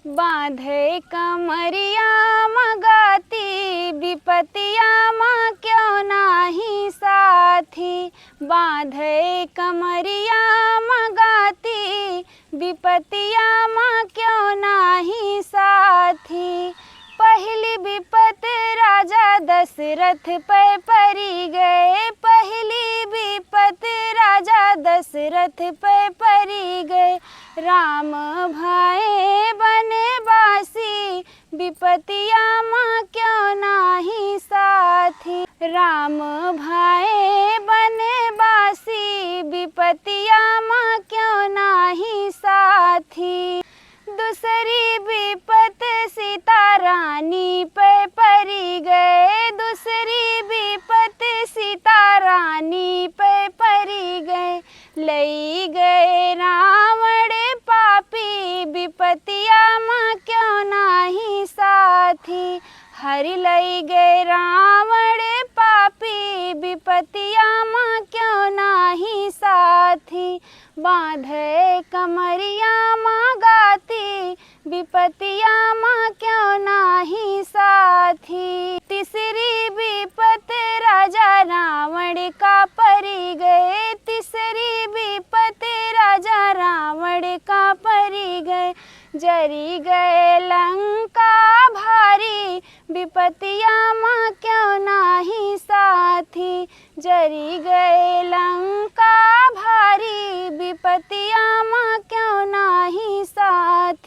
बांधे कमरिया मगाती विपतिया माँ क्यों नाही साथी। बांधे कमरिया मगाती विपतिया माँ क्यों नाही साथी। पहली विपत राजा दशरथ पे परी गए। पहली विपत राजा दशरथ पे परी गए। राम भाए बनवासी विपतिया माँ क्यों नाही साथी। राम भाए बनवासी विपतिया माँ क्यों नाही साथी। दूसरी विपत सीता रानी पे परी गए। दूसरी विपत सीता रानी पे परी गए। लई गए रावण पापी विपतिया माँ क्यों नाही साथी। हरि लई गए रावण पापी विपतिया माँ क्यों नाही साथी। बांधे कमरिया माँ गाती विपतिया माँ क्यों नाही साथी। तीसरी विपत राजा रावण का परी गए। तीसरी विपत राजा रावण का परी गए। जरी गए लंका भारी विपतिया माँ क्यों नाही साथी। जरी गए लंका भारी विपतिया माँ क्यों नाही साथी।